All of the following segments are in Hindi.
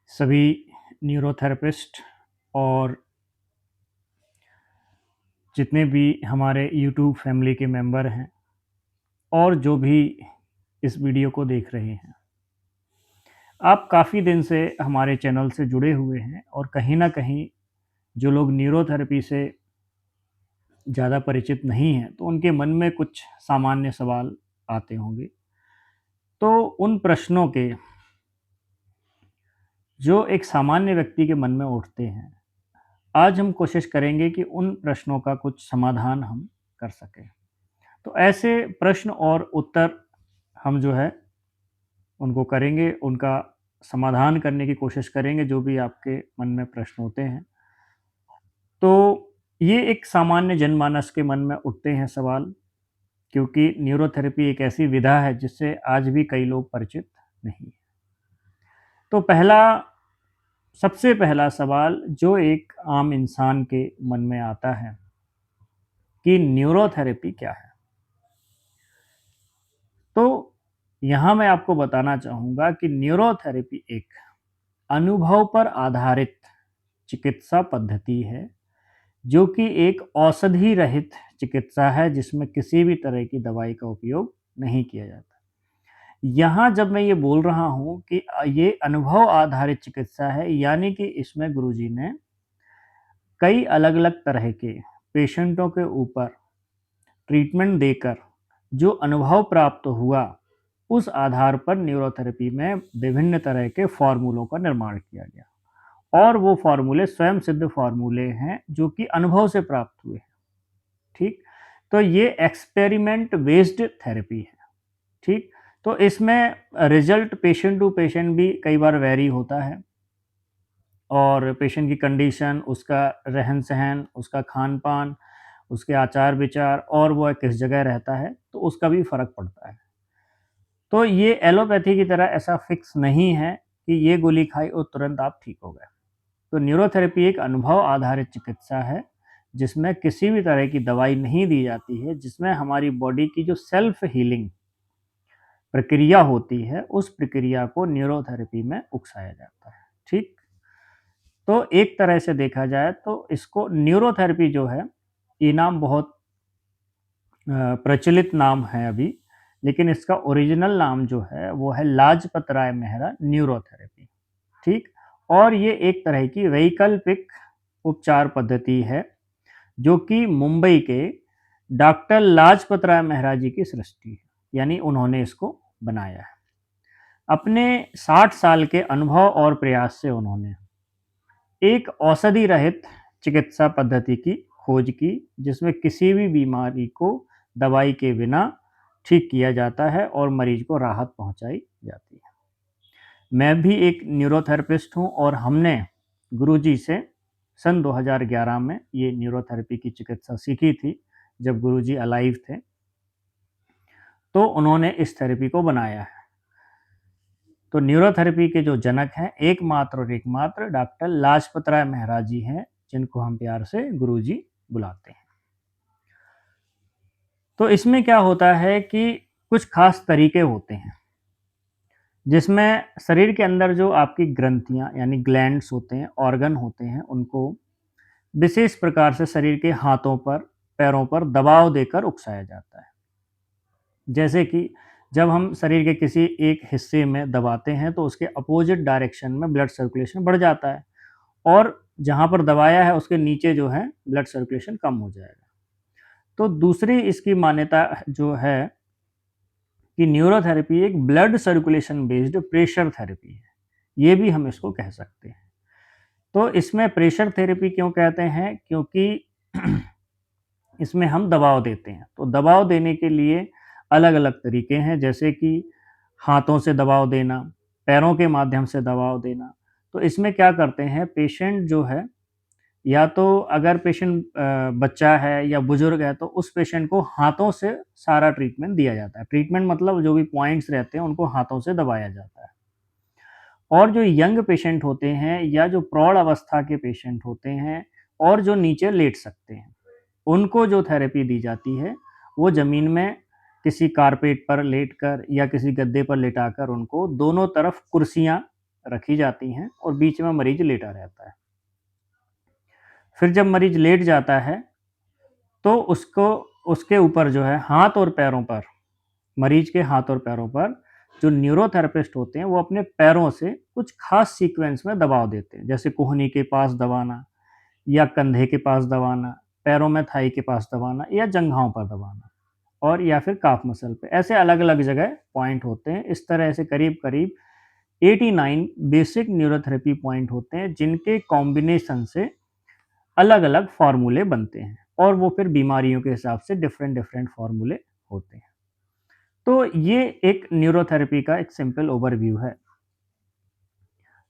सभी न्यूरोथेरेपिस्ट और जितने भी हमारे यूट्यूब फैमिली के मेंबर हैं और जो भी इस वीडियो को देख रहे हैं, आप काफ़ी दिन से हमारे चैनल से जुड़े हुए हैं और कहीं न कहीं जो लोग न्यूरोथेरेपी से ज़्यादा परिचित नहीं हैं, तो उनके मन में कुछ सामान्य सवाल आते होंगे। तो उन प्रश्नों के जो एक सामान्य व्यक्ति के मन में उठते हैं, आज हम कोशिश करेंगे कि उन प्रश्नों का कुछ समाधान हम कर सकें। तो ऐसे प्रश्न और उत्तर हम जो है उनको करेंगे, उनका समाधान करने की कोशिश करेंगे जो भी आपके मन में प्रश्न होते हैं। तो ये एक सामान्य जनमानस के मन में उठते हैं सवाल, क्योंकि न्यूरोथेरेपी एक ऐसी विधा है जिससे आज भी कई लोग परिचित नहीं हैं। तो सबसे पहला सवाल जो एक आम इंसान के मन में आता है कि न्यूरोथेरेपी क्या है? तो यहाँ मैं आपको बताना चाहूँगा कि न्यूरोथेरेपी एक अनुभव पर आधारित चिकित्सा पद्धति है, जो कि एक औषधि रहित चिकित्सा है जिसमें किसी भी तरह की दवाई का उपयोग नहीं किया जाता। यहाँ जब मैं ये बोल रहा हूँ कि ये अनुभव आधारित चिकित्सा है, यानी कि इसमें गुरुजी ने कई अलग-अलग तरह के पेशेंटों के ऊपर ट्रीटमेंट देकर जो अनुभव प्राप्त हुआ, उस आधार पर न्यूरोथेरेपी में विभिन्न तरह के फ़ॉर्मूलों का निर्माण किया गया और वो फ़ॉर्मूले स्वयं सिद्ध फ़ॉर्मूले हैं जो कि अनुभव से प्राप्त हुए हैं, ठीक? तो ये एक्सपेरिमेंट बेस्ड थेरेपी है, ठीक? तो इसमें रिज़ल्ट पेशेंट टू पेशेंट भी कई बार वैरी होता है और पेशेंट की कंडीशन, उसका रहन-सहन, उसका खान-पान, उसके आचार-विचार और वह किस जगह रहता है, तो उसका भी फ़र्क पड़ता है। तो ये एलोपैथी की तरह ऐसा फिक्स नहीं है कि ये गोली खाई और तुरंत आप ठीक हो गए। तो न्यूरोथेरेपी एक अनुभव आधारित चिकित्सा है, जिसमें किसी भी तरह की दवाई नहीं दी जाती है, जिसमें हमारी बॉडी की जो सेल्फ हीलिंग प्रक्रिया होती है, उस प्रक्रिया को न्यूरोथेरेपी में उकसाया जाता है, ठीक? तो एक तरह से देखा जाए तो इसको न्यूरोथेरेपी जो है, ये नाम बहुत प्रचलित नाम है अभी, लेकिन इसका ओरिजिनल नाम जो है वो है लाजपत राय मेहरा न्यूरोथेरेपी, ठीक? और ये एक तरह की वैकल्पिक उपचार पद्धति है, जो कि मुंबई के डॉक्टर लाजपत राय मेहरा जी की सृष्टि है, यानी उन्होंने इसको बनाया है। अपने 60 साल के अनुभव और प्रयास से उन्होंने एक औषधि रहित चिकित्सा पद्धति की खोज की, जिसमें किसी भी बीमारी को दवाई के बिना ठीक किया जाता है और मरीज को राहत पहुंचाई जाती है। मैं भी एक न्यूरोथेरेपिस्ट हूं और हमने गुरुजी से सन 2011 में ये न्यूरोथेरेपी की चिकित्सा सीखी थी, जब गुरुजी अलाइव थे। तो उन्होंने इस थेरेपी को बनाया है। तो न्यूरोथेरेपी के जो जनक हैं, एकमात्र और एकमात्र डॉक्टर लाजपत राय मेहरा जी हैं, जिनको हम प्यार से गुरुजी बुलाते हैं। तो इसमें क्या होता है कि कुछ खास तरीके होते हैं, जिसमें शरीर के अंदर जो आपकी ग्रंथियाँ यानी ग्लैंड्स होते हैं, ऑर्गन होते हैं, उनको विशेष प्रकार से शरीर के हाथों पर, पैरों पर दबाव देकर उकसाया जाता है। जैसे कि जब हम शरीर के किसी एक हिस्से में दबाते हैं, तो उसके अपोजिट डायरेक्शन में ब्लड सर्कुलेशन बढ़ जाता है और जहाँ पर दबाया है उसके नीचे जो है ब्लड सर्कुलेशन कम हो जाएगा। तो दूसरी इसकी मान्यता जो है कि न्यूरोथेरेपी एक blood circulation based pressure therapy है। ये भी हम इसको कह सकते हैं। तो इसमें प्रेशर थेरेपी क्यों कहते हैं? क्योंकि इसमें हम दबाव देते हैं। तो दबाव देने के लिए अलग-अलग तरीके हैं, जैसे कि हाथों से दबाव देना, पैरों के माध्यम से दबाव देना। तो इसमें क्या करते हैं, पेशेंट जो है, या तो अगर पेशेंट बच्चा है या बुजुर्ग है, तो उस पेशेंट को हाथों से सारा ट्रीटमेंट दिया जाता है। ट्रीटमेंट मतलब जो भी पॉइंट्स रहते हैं उनको हाथों से दबाया जाता है। और जो यंग पेशेंट होते हैं या जो प्रौढ़ अवस्था के पेशेंट होते हैं और जो नीचे लेट सकते हैं, उनको जो थेरेपी दी जाती है, वो ज़मीन में किसी कारपेट पर लेटकर या किसी गद्दे पर लेटाकर उनको दोनों तरफ कुर्सियाँ रखी जाती हैं और बीच में मरीज लेटा रहता है। फिर जब मरीज लेट जाता है तो उसको उसके ऊपर जो है हाथ और पैरों पर, मरीज के हाथ और पैरों पर जो न्यूरोथेरेपिस्ट होते हैं वो अपने पैरों से कुछ खास सीक्वेंस में दबाव देते हैं, जैसे कोहनी के पास दबाना या कंधे के पास दबाना, पैरों में थाई के पास दबाना या जंघाओं पर दबाना और या फिर काफ मसल पे, ऐसे अलग-अलग जगह पॉइंट होते हैं। इस तरह से करीब-करीब 89 बेसिक न्यूरोथेरेपी पॉइंट होते हैं जिनके कॉम्बिनेशन से अलग-अलग फ़ॉर्मूले बनते हैं और वो फिर बीमारियों के हिसाब से डिफरेंट फ़ॉर्मूले होते हैं। तो ये एक न्यूरोथेरेपी का एक सिंपल ओवरव्यू है।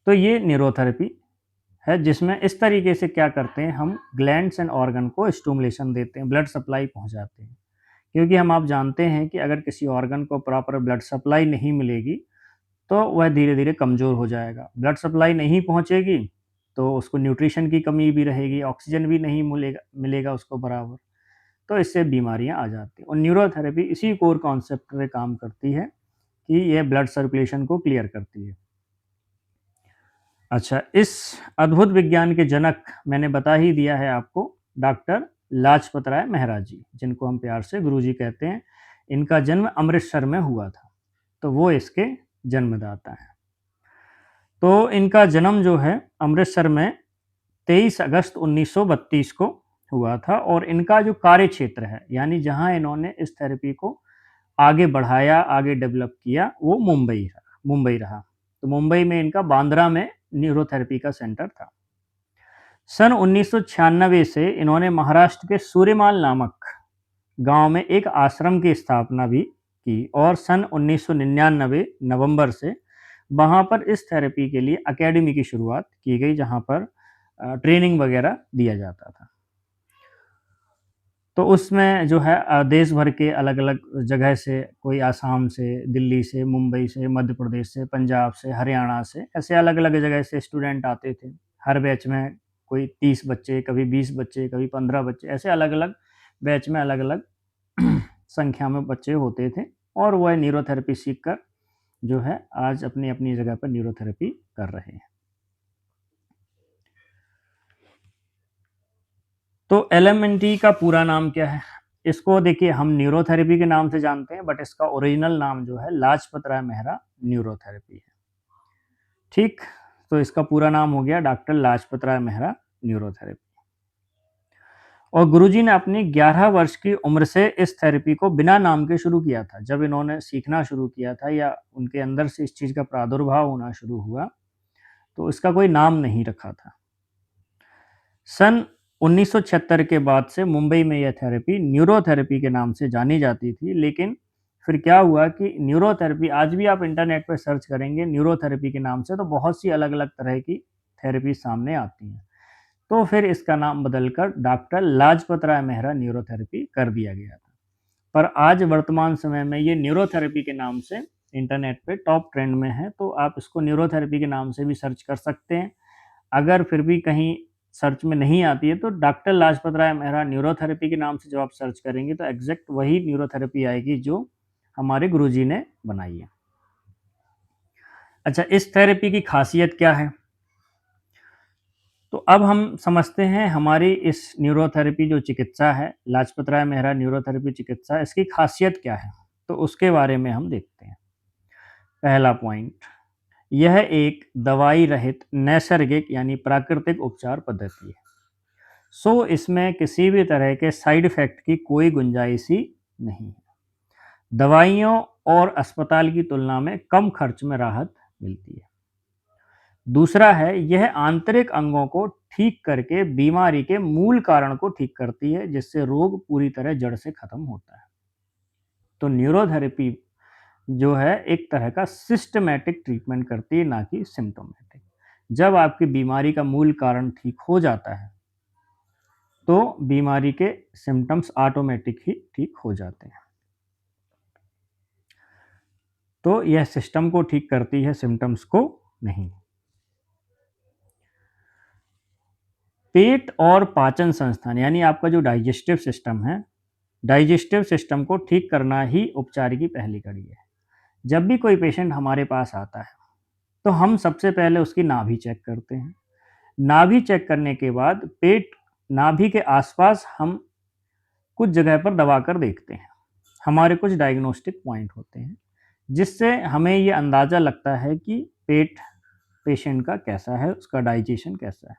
तो ये न्यूरोथेरेपी है जिसमें इस तरीके से क्या करते हैं, हम ग्लैंड्स एंड ऑर्गन को स्टिमुलेशन देते हैं, ब्लड सप्लाई पहुंचाते हैं। क्योंकि हम आप जानते हैं कि अगर किसी ऑर्गन को प्रॉपर ब्लड सप्लाई नहीं मिलेगी तो वह धीरे धीरे कमज़ोर हो जाएगा। ब्लड सप्लाई नहीं पहुंचेगी तो उसको न्यूट्रिशन की कमी भी रहेगी, ऑक्सीजन भी नहीं मिलेगा मिलेगा उसको बराबर, तो इससे बीमारियां आ जाती हैं। और न्यूरोथेरेपी इसी कोर कॉन्सेप्ट पे काम करती है कि यह ब्लड सर्कुलेशन को क्लियर करती है। अच्छा, इस अद्भुत विज्ञान के जनक मैंने बता ही दिया है आपको, डॉक्टर लाजपत राय मेहरा जी, जिनको हम प्यार से गुरुजी कहते हैं। इनका जन्म अमृतसर में हुआ था, तो वो इसके जन्मदाता हैं। तो इनका जन्म जो है अमृतसर में 23 अगस्त 1932 को हुआ था और इनका जो कार्य क्षेत्र है, यानी जहाँ इन्होंने इस थेरेपी को आगे बढ़ाया, आगे डेवलप किया, वो मुंबई रहा। तो मुंबई में इनका बांद्रा में न्यूरोथेरेपी का सेंटर था। सन 1996 से इन्होंने महाराष्ट्र के सूर्यमाल नामक गांव में एक आश्रम की स्थापना भी की और सन 1999 नवंबर से वहां पर इस थेरेपी के लिए एकेडमी की शुरुआत की गई, जहां पर ट्रेनिंग वगैरह दिया जाता था। तो उसमें जो है देश भर के अलग-अलग जगह से, कोई आसाम से, दिल्ली से, मुंबई से, मध्य प्रदेश से, पंजाब से, हरियाणा से, ऐसे अलग-अलग जगह से स्टूडेंट आते थे। हर बैच में कोई 30 बच्चे, कभी 20 बच्चे, कभी 15 बच्चे, ऐसे अलग-अलग बैच में अलग-अलग संख्या में बच्चे होते थे और वह न्यूरोथेरेपी सीखकर जो है आज अपनी-अपनी जगह पर न्यूरोथेरेपी कर रहे हैं। तो एलएमएनटी का पूरा नाम क्या है? इसको देखिए, हम न्यूरोथेरेपी के नाम से जानते हैं, बट इसका ओरिजिनल नाम जो है लाजपत राय मेहरा न्यूरोथेरेपी है। ठीक, तो इसका पूरा नाम हो गया डॉक्टर लाजपत राय मेहरा न्यूरोथेरेपी। और गुरुजी ने अपनी 11 वर्ष की उम्र से इस थेरेपी को बिना नाम के शुरू किया था। जब इन्होंने सीखना शुरू किया था या उनके अंदर से इस चीज़ का प्रादुर्भाव होना शुरू हुआ, तो इसका कोई नाम नहीं रखा था। सन 1976 के बाद से मुंबई में यह थेरेपी न्यूरोथेरेपी के नाम से जानी जाती थी, लेकिन फिर क्या हुआ कि न्यूरोथेरेपी, आज भी आप इंटरनेट पर सर्च करेंगे न्यूरोथेरेपी के नाम से तो बहुत सी अलग-अलग तरह की थेरेपी सामने आती हैं। तो फिर इसका नाम बदलकर डॉक्टर लाजपत राय मेहरा न्यूरोथेरेपी कर दिया गया था। पर आज वर्तमान समय में ये न्यूरोथेरेपी के नाम से इंटरनेट पे टॉप ट्रेंड में है, तो आप इसको न्यूरोथेरेपी के नाम से भी सर्च कर सकते हैं। अगर फिर भी कहीं सर्च में नहीं आती है तो डॉक्टर लाजपत राय मेहरा न्यूरोथेरेपी के नाम से जब आप सर्च करेंगे तो एग्जैक्ट वही न्यूरोथेरेपी आएगी जो हमारे गुरुजी ने बनाई है। अच्छा, इस थेरेपी की खासियत क्या है? तो अब हम समझते हैं हमारी इस न्यूरोथेरेपी जो चिकित्सा है, लाजपत राय मेहरा न्यूरोथेरेपी चिकित्सा, इसकी खासियत क्या है? तो उसके बारे में हम देखते हैं। पहला पॉइंट, यह एक दवाई रहित नैसर्गिक यानी प्राकृतिक उपचार पद्धति है। सो इसमें किसी भी तरह के साइड इफेक्ट की कोई गुंजाइश ही नहीं है। दवाइयों और अस्पताल की तुलना में कम खर्च में राहत मिलती है। दूसरा है, यह आंतरिक अंगों को ठीक करके बीमारी के मूल कारण को ठीक करती है, जिससे रोग पूरी तरह जड़ से खत्म होता है। तो न्यूरोथेरेपी जो है एक तरह का सिस्टमैटिक ट्रीटमेंट करती है, ना कि सिम्टोमेटिक। जब आपकी बीमारी का मूल कारण ठीक हो जाता है तो बीमारी के सिम्टम्स ऑटोमेटिक ही ठीक हो जाते हैं। तो यह सिस्टम को ठीक करती है, सिम्टम्स को नहीं। पेट और पाचन संस्थान यानी आपका जो डाइजेस्टिव सिस्टम है, डाइजेस्टिव सिस्टम को ठीक करना ही उपचार की पहली कड़ी है। जब भी कोई पेशेंट हमारे पास आता है तो हम सबसे पहले उसकी नाभि चेक करते हैं। नाभि चेक करने के बाद पेट नाभि के आसपास हम कुछ जगह पर दबाकर देखते हैं। हमारे कुछ डायग्नोस्टिक पॉइंट होते हैं, जिससे हमें ये अंदाज़ा लगता है कि पेट पेशेंट का कैसा है, उसका डाइजेशन कैसा है।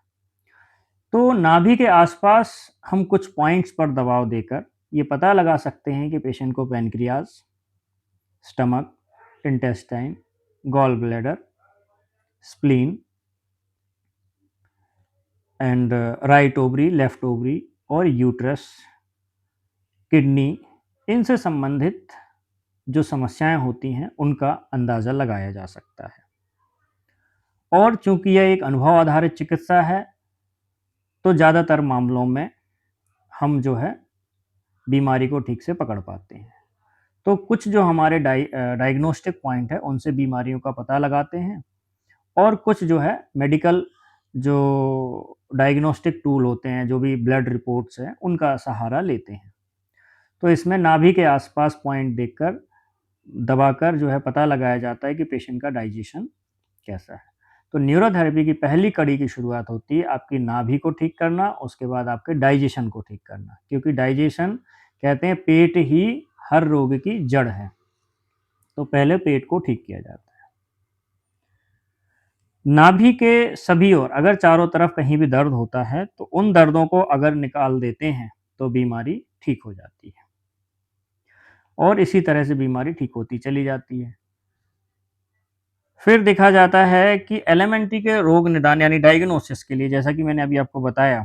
तो नाभि के आसपास हम कुछ पॉइंट्स पर दबाव देकर ये पता लगा सकते हैं कि पेशेंट को pancreas, stomach, intestine, gall bladder, spleen and right ovary, left ovary और यूट्रस, किडनी, इनसे संबंधित जो समस्याएं होती हैं उनका अंदाज़ा लगाया जा सकता है। और चूंकि यह एक अनुभव आधारित चिकित्सा है, तो ज़्यादातर मामलों में हम जो है बीमारी को ठीक से पकड़ पाते हैं। तो कुछ जो हमारे डायग्नोस्टिक पॉइंट है उनसे बीमारियों का पता लगाते हैं, और कुछ जो है मेडिकल जो डायग्नोस्टिक टूल होते हैं, जो भी ब्लड रिपोर्ट्स हैं, उनका सहारा लेते हैं। तो इसमें नाभि के आसपास पॉइंट देखकर दबाकर जो है पता लगाया जाता है कि पेशेंट का डाइजेशन कैसा है। तो न्यूरोथेरेपी की पहली कड़ी की शुरुआत होती है आपकी नाभि को ठीक करना, उसके बाद आपके डाइजेशन को ठीक करना, क्योंकि डाइजेशन कहते हैं पेट ही हर रोग की जड़ है। तो पहले पेट को ठीक किया जाता है। नाभि के सभी ओर अगर चारों तरफ कहीं भी दर्द होता है तो उन दर्दों को अगर निकाल देते हैं तो बीमारी ठीक हो जाती है, और इसी तरह से बीमारी ठीक होती चली जाती है। फिर देखा जाता है कि एलिमेंट्री के रोग निदान यानी डायग्नोसिस के लिए, जैसा कि मैंने अभी आपको बताया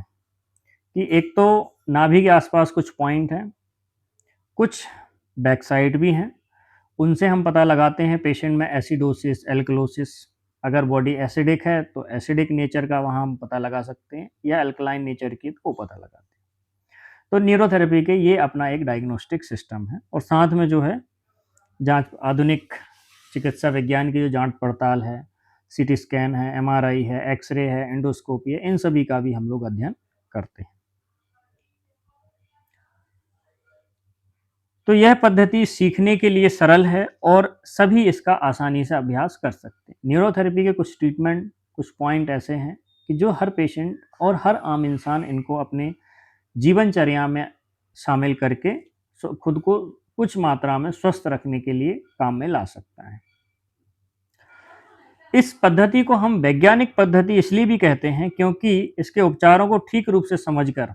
कि एक तो नाभि के आसपास कुछ पॉइंट हैं, कुछ बैक साइड भी हैं, उनसे हम पता लगाते हैं पेशेंट में एसिडोसिस, एल्कलोसिस। अगर बॉडी एसिडिक है तो एसिडिक नेचर का वहाँ हम पता लगा सकते हैं, या अल्कलाइन नेचर की को पता लगाते हैं। तो न्यूरोथेरेपी के ये अपना एक डायग्नोस्टिक सिस्टम है, और साथ में जो है जांच, आधुनिक चिकित्सा विज्ञान की जो जांच पड़ताल है, सीटी स्कैन है, एमआरआई है, एक्सरे है, एंडोस्कोपी है, इन सभी का भी हम लोग अध्ययन करते हैं। तो यह पद्धति सीखने के लिए सरल है और सभी इसका आसानी से अभ्यास कर सकते हैं। न्यूरोथेरेपी के कुछ ट्रीटमेंट, कुछ पॉइंट ऐसे हैं कि जो हर पेशेंट और हर आम इंसान इनको अपने जीवनचर्या में शामिल करके खुद को कुछ मात्रा में स्वस्थ रखने के लिए काम में ला सकता है। इस पद्धति को हम वैज्ञानिक पद्धति इसलिए भी कहते हैं क्योंकि इसके उपचारों को ठीक रूप से समझकर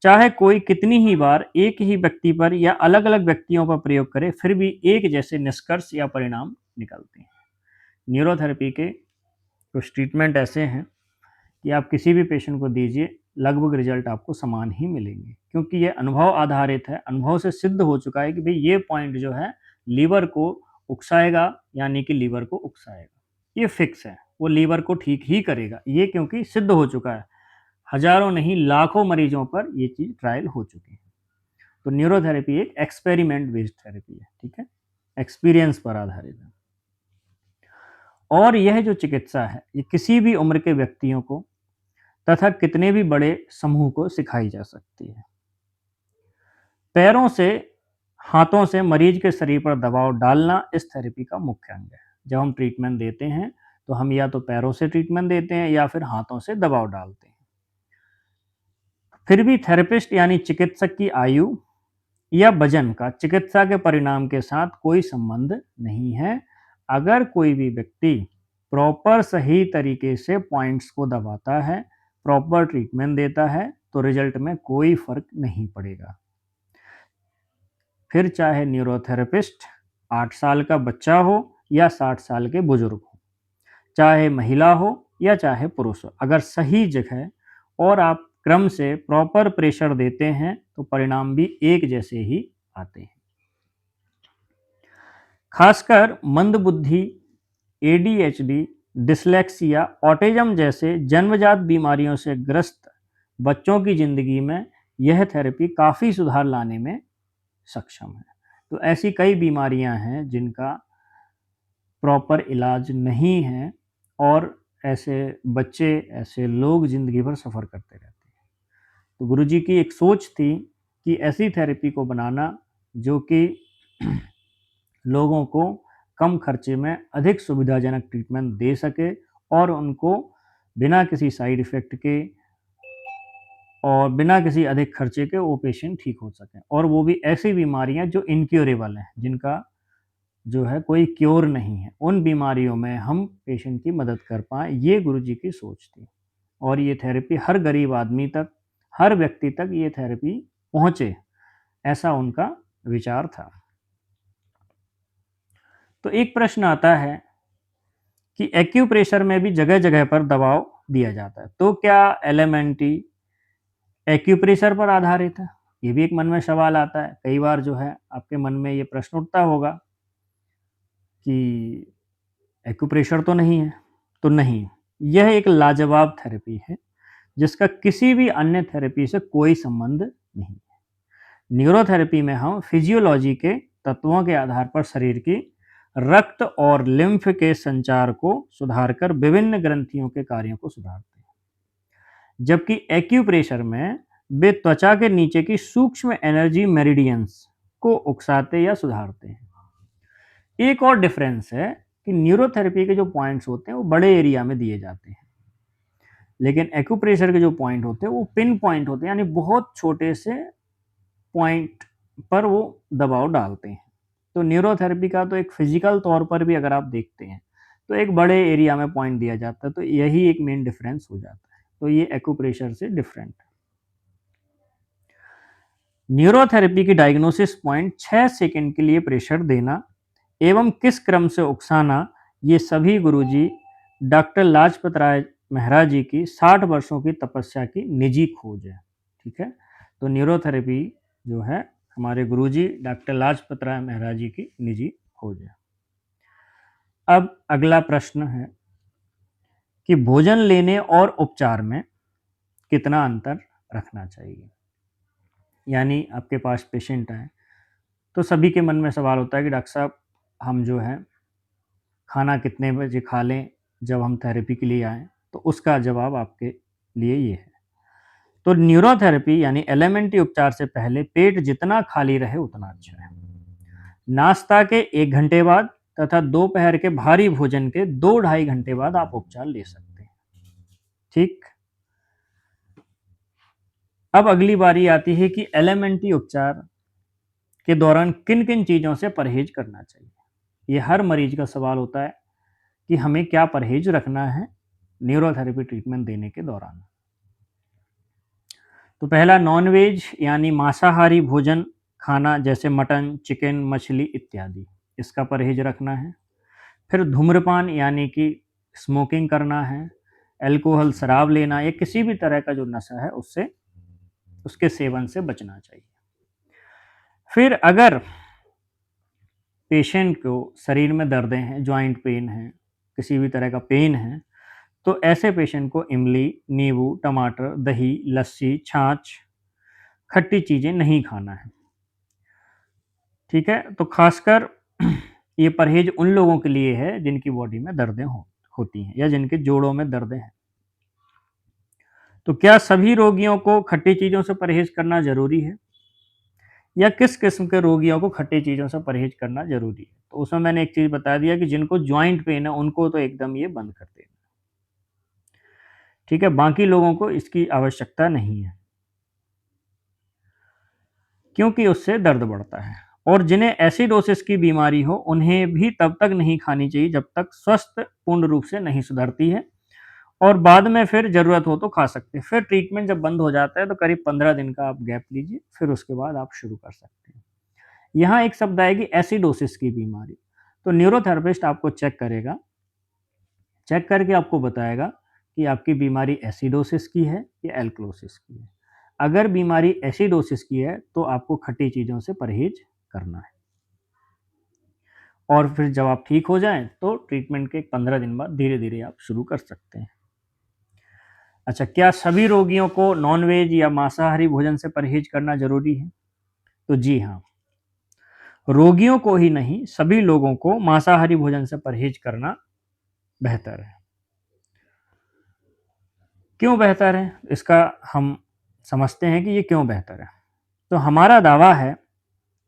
चाहे कोई कितनी ही बार एक ही व्यक्ति पर या अलग अलग व्यक्तियों पर प्रयोग करे, फिर भी एक जैसे निष्कर्ष या परिणाम निकलते हैं। न्यूरोथेरेपी के कुछ ट्रीटमेंट ऐसे हैं कि आप किसी भी पेशेंट को दीजिए, लगभग रिजल्ट आपको समान ही मिलेंगे, क्योंकि ये अनुभव आधारित है। अनुभव से सिद्ध हो चुका है कि भाई ये पॉइंट जो है लीवर को उकसाएगा, यानी कि लीवर को उकसाएगा, ये फिक्स है, वो लीवर को ठीक ही करेगा, ये क्योंकि सिद्ध हो चुका है। हजारों नहीं लाखों मरीजों पर ये चीज़ ट्रायल हो चुकी है। तो न्यूरोथेरेपी एक एक्सपेरिमेंट बेस्ड थेरेपी है, ठीक है, एक्सपीरियंस पर आधारित है। और यह जो चिकित्सा है ये किसी भी उम्र के व्यक्तियों को तथा कितने भी बड़े समूह को सिखाई जा सकती है। पैरों से, हाथों से मरीज के शरीर पर दबाव डालना इस थेरेपी का मुख्य अंग है। जब हम ट्रीटमेंट देते हैं तो हम या तो पैरों से ट्रीटमेंट देते हैं या फिर हाथों से दबाव डालते हैं। फिर भी थेरेपिस्ट यानी चिकित्सक की आयु या वजन का चिकित्सा के परिणाम के साथ कोई संबंध नहीं है। अगर कोई भी व्यक्ति प्रॉपर सही तरीके से पॉइंट्स को दबाता है, प्रॉपर ट्रीटमेंट देता है, तो रिजल्ट में कोई फर्क नहीं पड़ेगा। फिर चाहे न्यूरोथेरेपिस्ट 8 साल का बच्चा हो या 60 साल के बुजुर्ग हो, चाहे महिला हो या चाहे पुरुष हो, अगर सही जगह और आप क्रम से प्रॉपर प्रेशर देते हैं तो परिणाम भी एक जैसे ही आते हैं। खासकर मंदबुद्धि, एडीएचडी, डिसलेक्सिया, ऑटिज्म जैसे जन्मजात बीमारियों से ग्रस्त बच्चों की जिंदगी में यह थेरेपी काफ़ी सुधार लाने में सक्षम है। तो ऐसी कई बीमारियां हैं जिनका प्रॉपर इलाज नहीं है, और ऐसे बच्चे, ऐसे लोग ज़िंदगी भर सफ़र करते रहते हैं। तो गुरुजी की एक सोच थी कि ऐसी थेरेपी को बनाना जो कि लोगों को कम खर्चे में अधिक सुविधाजनक ट्रीटमेंट दे सके और उनको बिना किसी साइड इफ़ेक्ट के और बिना किसी अधिक खर्चे के वो पेशेंट ठीक हो सकें, और वो भी ऐसी बीमारियां जो इनक्योरेबल हैं, जिनका जो है कोई क्योर नहीं है, उन बीमारियों में हम पेशेंट की मदद कर पाएँ, ये गुरुजी की सोच थी। और ये थेरेपी हर गरीब आदमी तक, हर व्यक्ति तक ये थेरेपी पहुँचे, ऐसा उनका विचार था। तो एक प्रश्न आता है कि एक्यूप्रेशर में भी जगह-जगह पर दबाव दिया जाता है, तो क्या एलएमएनटी एक्यूप्रेशर पर आधारित है? ये भी एक मन में सवाल आता है। कई बार जो है आपके मन में ये प्रश्न उठता होगा कि एक्यूप्रेशर तो नहीं है? तो नहीं, यह एक लाजवाब थेरेपी है, जिसका किसी भी अन्य थेरेपी से कोई संबंध नहीं है। न्यूरोथेरेपी में हम फिजियोलॉजी के तत्वों के आधार पर शरीर की रक्त और लिम्फ के संचार को सुधार कर विभिन्न ग्रंथियों के कार्यों को सुधारते हैं, जबकि एक्यूप्रेशर में वे त्वचा के नीचे की सूक्ष्म एनर्जी मेरिडियंस को उकसाते या सुधारते हैं। एक और डिफरेंस है कि न्यूरोथेरेपी के जो पॉइंट्स होते हैं वो बड़े एरिया में दिए जाते हैं, लेकिन एक्यूप्रेशर के जो पॉइंट होते हैं वो पिन पॉइंट होते हैं, यानी बहुत छोटे से पॉइंट पर वो दबाव डालते हैं। तो न्यूरोथेरेपी का तो एक फिजिकल तौर पर भी अगर आप देखते हैं तो एक बड़े एरिया में पॉइंट दिया जाता है, तो यही एक मेन डिफरेंस हो जाता है। तो ये एक्यूप्रेशर से डिफरेंट है। न्यूरोथेरेपी की डायग्नोसिस पॉइंट 6 सेकंड के लिए प्रेशर देना एवं किस क्रम से उकसाना, ये सभी गुरुजी डॉक्टर लाजपत राय मेहरा जी की 60 वर्षों की तपस्या की निजी खोज है। ठीक है, तो न्यूरोथेरेपी जो है हमारे गुरुजी डॉक्टर लाजपत राय मेहरा जी की निजी खोज है। अब अगला प्रश्न है कि भोजन लेने और उपचार में कितना अंतर रखना चाहिए। यानी आपके पास पेशेंट आए तो सभी के मन में सवाल होता है कि डॉक्टर साहब हम जो है खाना कितने बजे खा लें जब हम थेरेपी के लिए आएँ? तो उसका जवाब आपके लिए ये है। तो न्यूरोथेरेपी यानी एलिमेंट्री उपचार से पहले पेट जितना खाली रहे उतना अच्छा है। नाश्ता के 1 घंटे बाद तथा दोपहर के भारी भोजन के 2 ढाई घंटे बाद आप उपचार ले सकते हैं। ठीक? अब अगली बारी आती है कि एलिमेंट्री उपचार के दौरान किन-किन चीज़ों से परहेज़ करना चाहिए? ये हर मरीज का सवाल होता है कि हमें क्या परहेज़ रखना है न्यूरोथेरेपी ट्रीटमेंट देने के दौरान। तो पहला नॉन-वेज यानी मांसाहारी भोजन खाना जैसे मटन, चिकन, मछली इत्यादि, इसका परहेज़ रखना है। फिर धूम्रपान यानी कि स्मोकिंग करना है, अल्कोहल शराब लेना या किसी भी तरह का जो नशा है उससे उसके सेवन से बचना चाहिए। फिर अगर पेशेंट को शरीर में दर्दें हैं, जॉइंट पेन है, किसी भी तरह का पेन है, तो ऐसे पेशेंट को इमली, नींबू, टमाटर, दही, लस्सी, छाछ, खट्टी चीज़ें नहीं खाना है। ठीक है? तो खासकर ये परहेज़ उन लोगों के लिए है जिनकी बॉडी में दर्दें होती हैं या जिनके जोड़ों में दर्दें हैं। तो क्या सभी रोगियों को खट्टी चीज़ों से परहेज़ करना ज़रूरी है? या किस किस्म के रोगियों को खट्टी चीज़ों से परहेज़ करना ज़रूरी है? तो उसमें मैंने एक चीज़ बता दिया कि जिनको जॉइंट पेन है उनको तो एकदम ये बंद कर देना। ठीक है? बाकी लोगों को इसकी आवश्यकता नहीं है, क्योंकि उससे दर्द बढ़ता है। और जिन्हें एसिडोसिस की बीमारी हो उन्हें भी तब तक नहीं खानी चाहिए जब तक स्वस्थ पूर्ण रूप से नहीं सुधरती है, और बाद में फिर ज़रूरत हो तो खा सकते हैं। फिर ट्रीटमेंट जब बंद हो जाता है तो करीब 15 दिन का आप गैप लीजिए, फिर उसके बाद आप शुरू कर सकते हैं। यहाँ एक शब्द आएगी एसिडोसिस की बीमारी। तो न्यूरोथेरेपिस्ट आपको चेक करेगा, चेक करके आपको बताएगा कि आपकी बीमारी एसिडोसिस की है या एल्कलोसिस की है। अगर बीमारी एसिडोसिस की है तो आपको खट्टी चीज़ों से परहेज़ करना है, और फिर जब आप ठीक हो जाएँ तो ट्रीटमेंट के 15 दिन बाद धीरे-धीरे आप शुरू कर सकते हैं। अच्छा, क्या सभी रोगियों को नॉन-वेज या मांसाहारी भोजन से परहेज़ करना ज़रूरी है? तो जी हाँ, रोगियों को ही नहीं, सभी लोगों को मांसाहारी भोजन से परहेज़ करना बेहतर है। क्यों बेहतर है? इसका हम समझते हैं कि ये क्यों बेहतर है। तो हमारा दावा है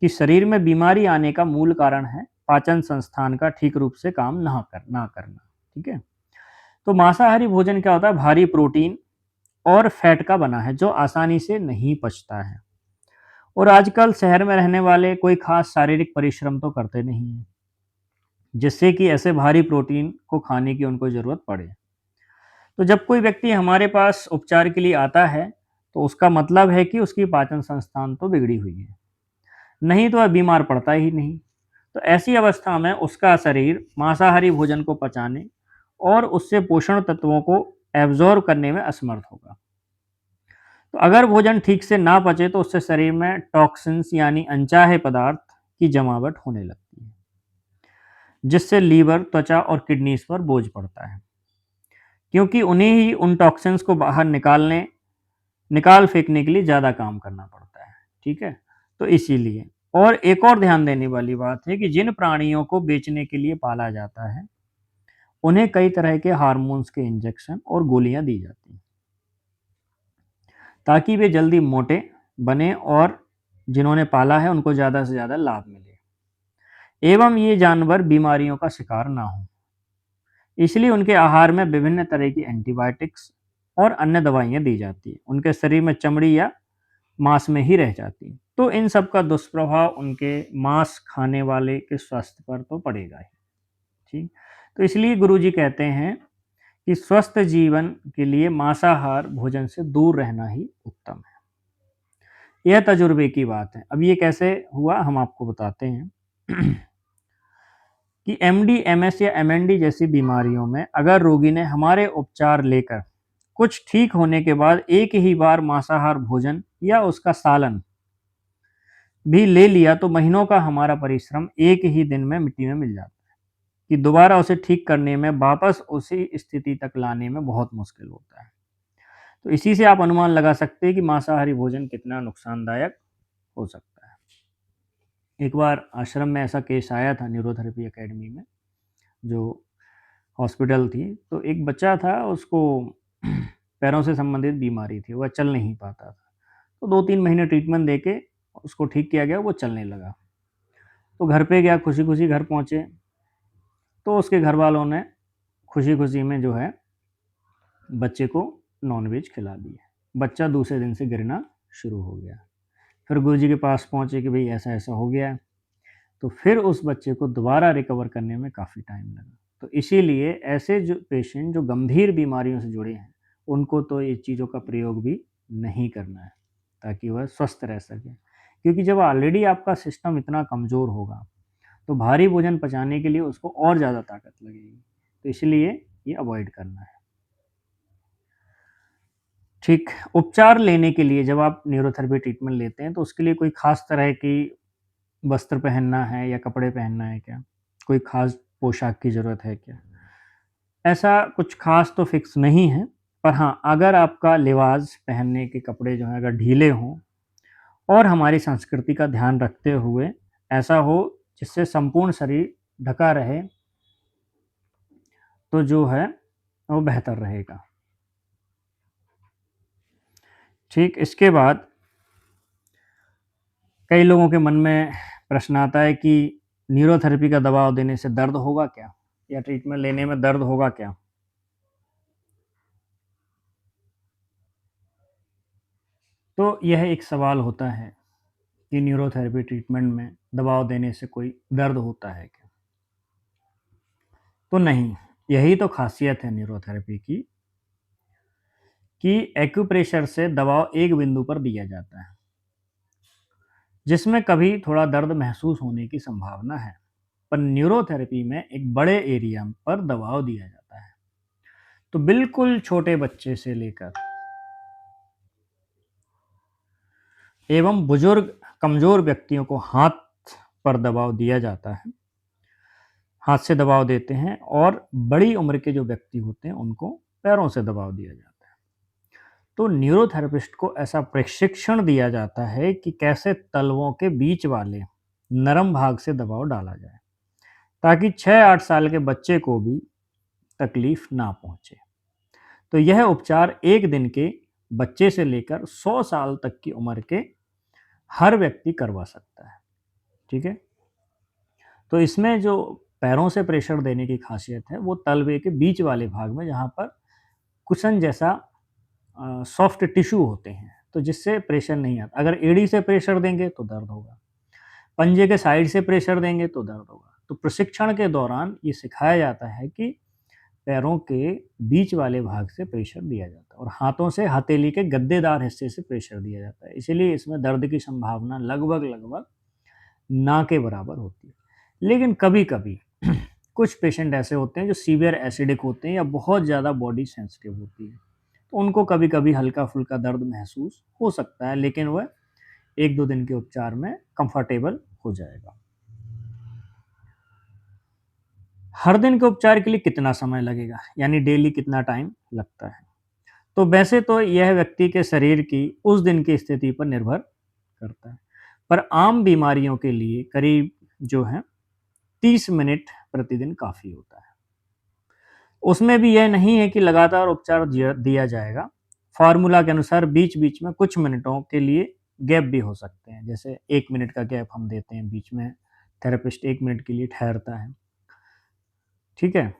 कि शरीर में बीमारी आने का मूल कारण है पाचन संस्थान का ठीक रूप से काम ना करना। ठीक है, तो मांसाहारी भोजन क्या होता है, भारी प्रोटीन और फैट का बना है जो आसानी से नहीं पचता है। और आजकल शहर में रहने वाले कोई खास शारीरिक परिश्रम तो करते नहीं है, जिससे कि ऐसे भारी प्रोटीन को खाने की उनको ज़रूरत पड़े। तो जब कोई व्यक्ति हमारे पास उपचार के लिए आता है, तो उसका मतलब है कि उसकी पाचन संस्थान तो बिगड़ी हुई है, नहीं तो वह बीमार पड़ता ही नहीं। तो ऐसी अवस्था में उसका शरीर मांसाहारी भोजन को पचाने और उससे पोषण तत्वों को एब्जॉर्ब करने में असमर्थ होगा। तो अगर भोजन ठीक से ना पचे तो उससे शरीर में टॉक्सिन्स यानी अनचाहे पदार्थ की जमावट होने लगती है, जिससे लीवर, त्वचा और किडनीज पर बोझ पड़ता है, क्योंकि उन्हें ही उन टॉक्सिन्स को बाहर निकाल फेंकने के लिए ज़्यादा काम करना पड़ता है। ठीक है, तो इसीलिए और एक और ध्यान देने वाली बात है कि जिन प्राणियों को बेचने के लिए पाला जाता है, उन्हें कई तरह के हार्मोन्स के इंजेक्शन और गोलियां दी जाती हैं, ताकि वे जल्दी मोटे बने और जिन्होंने पाला है उनको ज़्यादा से ज़्यादा लाभ मिले, एवं ये जानवर बीमारियों का शिकार ना हो। इसलिए उनके आहार में विभिन्न तरह की एंटीबायोटिक्स और अन्य दवाइयाँ दी जाती हैं। उनके शरीर में चमड़ी या मांस में ही रह जाती हैं। तो इन सब का दुष्प्रभाव उनके मांस खाने वाले के स्वास्थ्य पर तो पड़ेगा ही। ठीक, तो इसलिए गुरुजी कहते हैं कि स्वस्थ जीवन के लिए मांसाहार भोजन से दूर रहना ही उत्तम है। यह तजुर्बे की बात है। अब ये कैसे हुआ हम आपको बताते हैं कि एमडी, एमएस या एमएनडी जैसी बीमारियों में अगर रोगी ने हमारे उपचार लेकर कुछ ठीक होने के बाद एक ही बार मांसाहार भोजन या उसका सालन भी ले लिया, तो महीनों का हमारा परिश्रम एक ही दिन में मिट्टी में मिल जाता है कि दोबारा उसे ठीक करने में, वापस उसी स्थिति तक लाने में बहुत मुश्किल होता है। तो इसी से आप अनुमान लगा सकते हैं कि मांसाहारी भोजन कितना नुकसानदायक हो सकता है। एक बार आश्रम में ऐसा केस आया था न्यूरोथेरेपी एकेडमी में, जो हॉस्पिटल थी, तो एक बच्चा था, उसको पैरों से संबंधित बीमारी थी, वह चल नहीं पाता था। तो 2-3 महीने ट्रीटमेंट देके उसको ठीक किया गया, वो चलने लगा। तो घर पे गया, खुशी-खुशी घर पहुँचे, तो उसके घर वालों ने खुशी-खुशी में जो है बच्चे को नॉन-वेज खिला दिया। बच्चा दूसरे दिन से गिरना शुरू हो गया। फिर गुरुजी के पास पहुँचे कि भई ऐसा-ऐसा हो गया है। तो फिर उस बच्चे को दोबारा रिकवर करने में काफ़ी टाइम लगा। तो इसीलिए ऐसे जो पेशेंट जो गंभीर बीमारियों से जुड़े हैं, उनको तो ये चीज़ों का प्रयोग भी नहीं करना है, ताकि वह स्वस्थ रह सकें। क्योंकि जब ऑलरेडी आपका सिस्टम इतना कमज़ोर होगा, तो भारी भोजन पचाने के लिए उसको और ज़्यादा ताकत लगेगी। तो इसलिए ये अवॉइड करना है। ठीक, उपचार लेने के लिए जब आप न्यूरोथेरेपी ट्रीटमेंट लेते हैं, तो उसके लिए कोई ख़ास तरह की वस्त्र पहनना है या कपड़े पहनना है क्या? कोई ख़ास पोशाक की ज़रूरत है क्या? ऐसा कुछ ख़ास तो फ़िक्स नहीं है, पर हाँ, अगर आपका लिबास पहनने के कपड़े जो हैं अगर ढीले हों और हमारी संस्कृति का ध्यान रखते हुए ऐसा हो जिससे संपूर्ण शरीर ढका रहे, तो जो है वो बेहतर रहेगा। ठीक, इसके बाद कई लोगों के मन में प्रश्न आता है कि न्यूरोथेरेपी का दबाव देने से दर्द होगा क्या? या ट्रीटमेंट लेने में दर्द होगा क्या? तो यह एक सवाल होता है कि न्यूरोथेरेपी ट्रीटमेंट में दबाव देने से कोई दर्द होता है क्या? तो नहीं, यही तो ख़ासियत है न्यूरोथेरेपी की कि एक्यूप्रेशर से दबाव एक बिंदु पर दिया जाता है, जिसमें कभी थोड़ा दर्द महसूस होने की संभावना है। पर न्यूरोथेरेपी में एक बड़े एरिया पर दबाव दिया जाता है। तो बिल्कुल छोटे बच्चे से लेकर एवं बुजुर्ग कमज़ोर व्यक्तियों को हाथ पर दबाव दिया जाता है। हाथ से दबाव देते हैं और बड़ी उम्र के जो व्यक्ति होते हैं उनको पैरों से दबाव दिया जाता है। तो न्यूरोथेरेपिस्ट को ऐसा प्रशिक्षण दिया जाता है कि कैसे तलवों के बीच वाले नरम भाग से दबाव डाला जाए, ताकि 6-8 साल के बच्चे को भी तकलीफ ना पहुंचे। तो यह उपचार एक दिन के बच्चे से लेकर 100 साल तक की उम्र के हर व्यक्ति करवा सकता है। ठीक है, तो इसमें जो पैरों से प्रेशर देने की खासियत है वो तलवे के बीच वाले भाग में, जहाँ पर कुशन जैसा सॉफ्ट टिश्यू होते हैं, तो जिससे प्रेशर नहीं आता। अगर एड़ी से प्रेशर देंगे तो दर्द होगा, पंजे के साइड से प्रेशर देंगे तो दर्द होगा। तो प्रशिक्षण के दौरान ये सिखाया जाता है कि पैरों के बीच वाले भाग से प्रेशर दिया जाता है और हाथों से हथेली के गद्देदार हिस्से से प्रेशर दिया जाता है। इसीलिए इसमें दर्द की संभावना लगभग लगभग ना के बराबर होती है। लेकिन कभी-कभी कुछ पेशेंट ऐसे होते हैं जो सीवियर एसिडिक होते हैं या बहुत ज़्यादा बॉडी सेंसिटिव होती है। तो उनको कभी-कभी हल्का-फुल्का दर्द महसूस हो सकता है, लेकिन वह 1-2 दिन के उपचार में कंफर्टेबल हो जाएगा। हर दिन के उपचार के लिए कितना समय लगेगा, यानी डेली कितना टाइम लगता है? तो वैसे तो यह व्यक्ति के शरीर की उस दिन की स्थिति पर निर्भर करता है, पर आम बीमारियों के लिए करीब जो है 30 मिनट प्रतिदिन काफ़ी होता है। उसमें भी यह नहीं है कि लगातार उपचार दिया जाएगा। फ़ॉर्मूला के अनुसार बीच-बीच में कुछ मिनटों के लिए गैप भी हो सकते हैं। जैसे 1 मिनट का गैप हम देते हैं बीच में, थेरेपिस्ट 1 मिनट के लिए ठहरता है। ठीक है?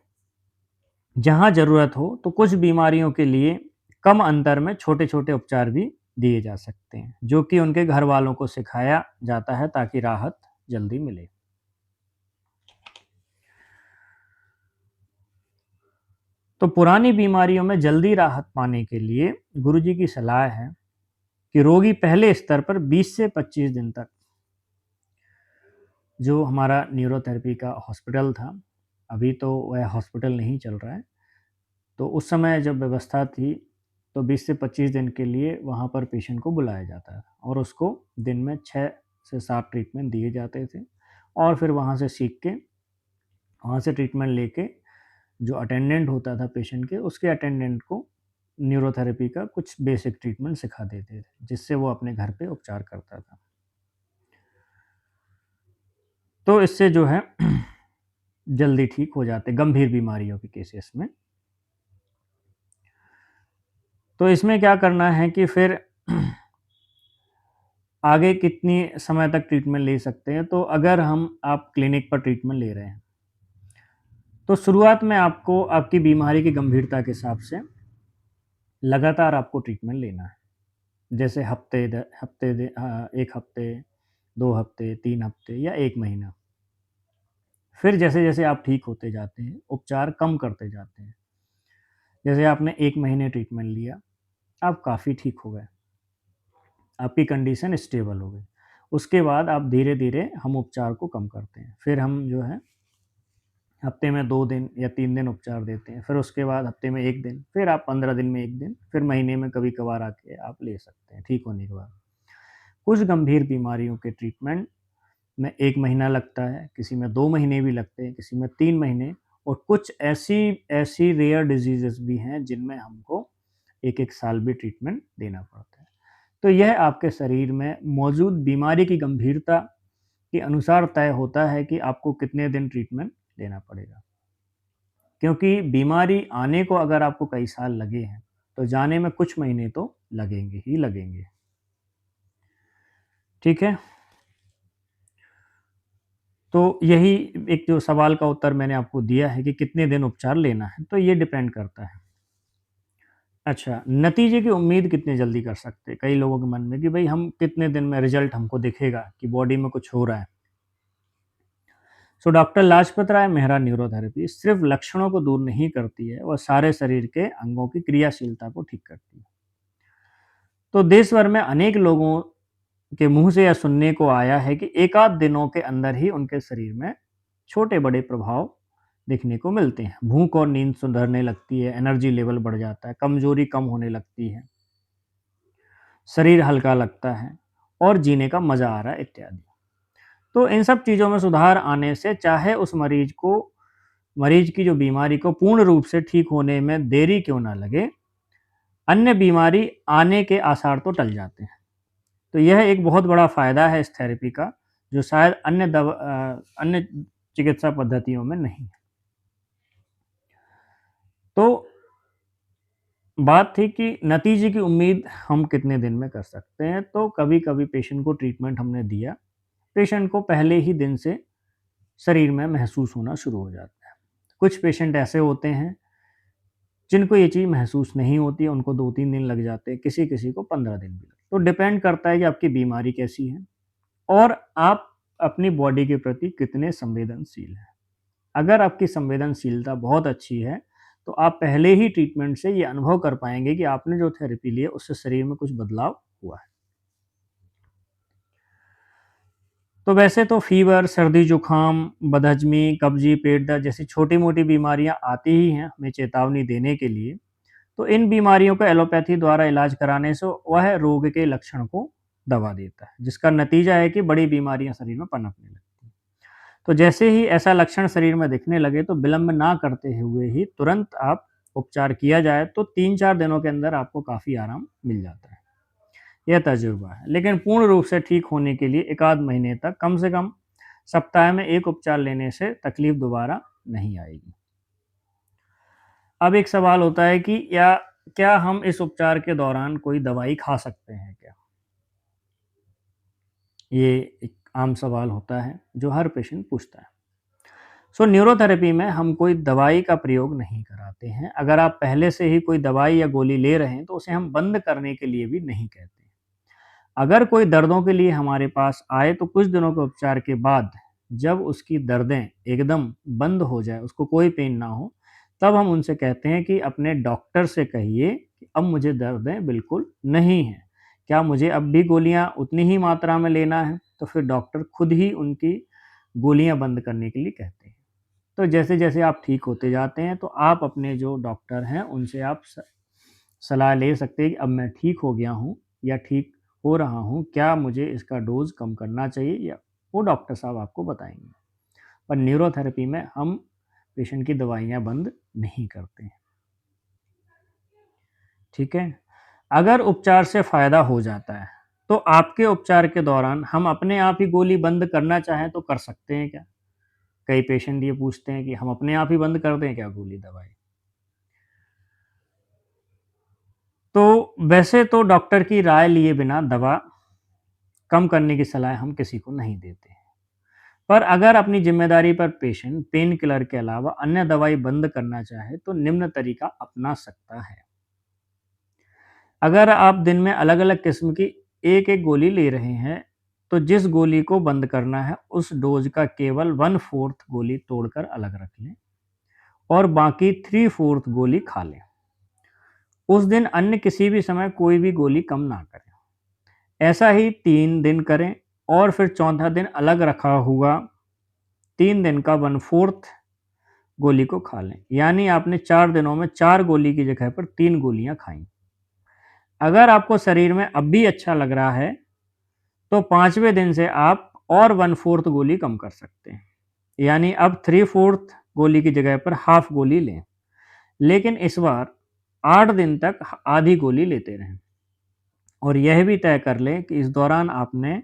जहाँ ज़रूरत हो तो कुछ बीमारियों के लिए कम अंतर में छोटे-छोटे उपचार भी दिए जा सकते हैं, जो कि उनके घरवालों को सिखाया जाता है ताकि राहत जल्दी मिले। तो पुरानी बीमारियों में जल्दी राहत पाने के लिए गुरुजी की सलाह है कि रोगी पहले स्तर पर 20 से 25 दिन तक, जो हमारा न्यूरोथेरेपी का हॉस्पिटल था, अभी तो वह हॉस्पिटल नहीं चल रहा है, तो उस समय जब व्यवस्था थी, तो 20 से 25 दिन के लिए वहाँ पर पेशेंट को बुलाया जाता था और उसको दिन में 6 से 7 ट्रीटमेंट दिए जाते थे और फिर वहाँ से सीख के, वहाँ से ट्रीटमेंट लेके जो अटेंडेंट होता था पेशेंट के, उसके अटेंडेंट को न्यूरोथेरेपी का कुछ बेसिक ट्रीटमेंट सिखा देते थे, जिससे वो अपने घर पे उपचार करता था। तो इससे जो है जल्दी ठीक हो जाते गंभीर बीमारियों के केसेस में। तो इसमें क्या करना है कि फिर आगे कितनी समय तक ट्रीटमेंट ले सकते हैं, तो अगर आप क्लिनिक पर ट्रीटमेंट ले रहे हैं, तो शुरुआत में आपको आपकी बीमारी की गंभीरता के हिसाब से लगातार आपको ट्रीटमेंट लेना है। जैसे 1 हफ्ते, 2 हफ्ते, 3 हफ्ते या 1 महीना। फिर जैसे-जैसे आप ठीक होते जाते हैं, उपचार कम करते जाते हैं। जैसे आपने 1 महीने ट्रीटमेंट लिया, आप काफ़ी ठीक हो गए, आपकी कंडीशन स्टेबल हो गई। उसके बाद आप धीरे-धीरे हम उपचार को कम करते हैं। फिर हम जो है हफ्ते में 2 दिन या 3 दिन उपचार देते हैं। फिर उसके बाद हफ्ते में 1 दिन, फिर आप 15 दिन में 1 दिन, फिर महीने में कभी-कभार आके आप ले सकते हैं, ठीक होने के बाद। कुछ गंभीर बीमारियों के ट्रीटमेंट में 1 महीना लगता है, किसी में 2 महीने भी लगते हैं, किसी में 3 महीने, और कुछ ऐसी ऐसी रेयर डिज़ीज़ेज़ भी हैं जिनमें हमको 1-1 साल भी ट्रीटमेंट देना पड़ता है। तो यह आपके शरीर में मौजूद बीमारी की गंभीरता के अनुसार तय होता है कि आपको कितने दिन ट्रीटमेंट लेना पड़ेगा। क्योंकि बीमारी आने को अगर आपको कई साल लगे हैं, तो जाने में कुछ महीने तो लगेंगे ही लगेंगे। ठीक है? तो यही एक जो सवाल का उत्तर मैंने आपको दिया है कि कितने दिन उपचार लेना है, तो ये डिपेंड करता है। अच्छा, नतीजे की उम्मीद कितनी जल्दी कर सकते हैं? कई लोगों के मन में कि भई हम कितने दिन में रिज़ल्ट हमको दिखेगा कि बॉडी में कुछ हो रहा है। So doctor Lajpat Rai Mehra neurotherapy सिर्फ़ लक्षणों को दूर नहीं करती है, वह सारे शरीर के अंगों की क्रियाशीलता को ठीक करती है। तो देश भर में अनेक लोगों के मुँह से यह सुनने को आया है कि एकाध दिनों के अंदर ही उनके शरीर में छोटे-बड़े प्रभाव देखने को मिलते हैं। भूख और नींद सुधरने लगती है, एनर्जी लेवल बढ़ जाता है, कमज़ोरी कम होने लगती है, शरीर हल्का लगता है और जीने का मज़ा आ रहा है इत्यादि। तो इन सब चीज़ों में सुधार आने से चाहे उस मरीज़ की जो बीमारी को पूर्ण रूप से ठीक होने में देरी क्यों ना लगे, अन्य बीमारी आने के आसार तो टल जाते हैं। तो यह एक बहुत बड़ा फ़ायदा है इस थेरेपी का, जो शायद अन्य चिकित्सा पद्धतियों में नहीं है। तो बात थी कि नतीजे की उम्मीद हम कितने दिन में कर सकते हैं, तो कभी-कभी पेशेंट को ट्रीटमेंट हमने दिया, पेशेंट को पहले ही दिन से शरीर में महसूस होना शुरू हो जाता है। कुछ पेशेंट ऐसे होते हैं जिनको ये चीज़ महसूस नहीं होती है, उनको 2-3 दिन लग जाते हैं, किसी-किसी को 15 दिन भी लगते हैं। तो डिपेंड करता है कि आपकी बीमारी कैसी है और आप अपनी बॉडी के प्रति कितने संवेदनशील हैं। अगर आपकी संवेदनशीलता बहुत अच्छी है, तो आप पहले ही ट्रीटमेंट से ये अनुभव कर पाएँगे कि आपने जो थेरेपी ली है, उससे शरीर में कुछ बदलाव हुआ है। तो वैसे तो फ़ीवर, सर्दी-जुकाम, बदहज़मी, कब्ज़ी, पेट दर्द जैसी छोटी-मोटी बीमारियाँ आती ही हैं हमें चेतावनी देने के लिए। तो इन बीमारियों का एलोपैथी द्वारा इलाज कराने से वह रोग के लक्षण को दबा देता है, जिसका नतीजा है कि बड़ी बीमारियाँ शरीर में पनपने लगती हैं। तो जैसे ही ऐसा लक्षण शरीर में दिखने लगे तो विलंब ना करते हुए ही तुरंत आप उपचार किया जाए तो 3-4 दिनों के अंदर आपको काफ़ी आराम मिल जाता है। यह तजुर्बा है, लेकिन पूर्ण रूप से ठीक होने के लिए 1 आध महीने तक कम से कम सप्ताह में 1 उपचार लेने से तकलीफ दोबारा नहीं आएगी। अब एक सवाल होता है कि या क्या हम इस उपचार के दौरान कोई दवाई खा सकते हैं क्या? ये एक आम सवाल होता है जो हर पेशेंट पूछता है। न्यूरोथेरेपी में हम कोई दवाई का प्रयोग नहीं कराते हैं। अगर आप पहले से ही कोई दवाई या गोली ले रहे हैं तो उसे हम बंद करने के लिए भी नहीं कहते। अगर कोई दर्दों के लिए हमारे पास आए तो कुछ दिनों के उपचार के बाद जब उसकी दर्दें एकदम बंद हो जाए, उसको कोई पेन ना हो, तब हम उनसे कहते हैं कि अपने डॉक्टर से कहिए कि अब मुझे दर्दें बिल्कुल नहीं हैं। क्या मुझे अब भी गोलियाँ उतनी ही मात्रा में लेना है? तो फिर डॉक्टर खुद ही उनकी गोलियाँ बंद करने के लिए कहते हैं। तो जैसे-जैसे आप ठीक होते जाते हैं तो आप अपने जो डॉक्टर हैं उनसे आप सलाह ले सकते हैं कि अब मैं ठीक हो गया हूँ या ठीक हो रहा हूँ, क्या मुझे इसका डोज़ कम करना चाहिए या वो डॉक्टर साहब आपको बताएँगे। पर न्यूरोथेरेपी में हम पेशेंट की दवाइयाँ बंद नहीं करते हैं, ठीक है? अगर उपचार से फ़ायदा हो जाता है, तो आपके उपचार के दौरान हम अपने आप ही गोली बंद करना चाहें तो कर सकते हैं क्या? कई पेशेंट ये पूछते हैं कि हम अपने आप ही बंद कर दें क्या गोली दवाई? तो वैसे तो डॉक्टर की राय लिए बिना दवा कम करने की सलाह हम किसी को नहीं देते। पर अगर अपनी ज़िम्मेदारी पर पेशेंट पेन किलर के अलावा अन्य दवाई बंद करना चाहे तो निम्न तरीका अपना सकता है। अगर आप दिन में अलग-अलग किस्म की एक-एक गोली ले रहे हैं, तो जिस गोली को बंद करना है उस डोज़ का केवल 1/4 गोली तोड़कर अलग रख लें और बाकी 3/4 गोली खा लें। उस दिन अन्य किसी भी समय कोई भी गोली कम ना करें। ऐसा ही 3 दिन करें और फिर चौथा दिन अलग रखा हुआ 3 दिन का 1/4 गोली को खा लें। यानी आपने 4 दिनों में 4 गोली की जगह पर 3 गोलियाँ खाईं। अगर आपको शरीर में अब भी अच्छा लग रहा है, तो 5वें दिन से आप और 1/4 गोली कम कर सकते हैं। यानी अब 3/4 गोली की जगह पर हाफ गोली लें। लेकिन इस बार 8 दिन तक आधी गोली लेते रहें। और यह भी तय कर लें कि इस दौरान आपने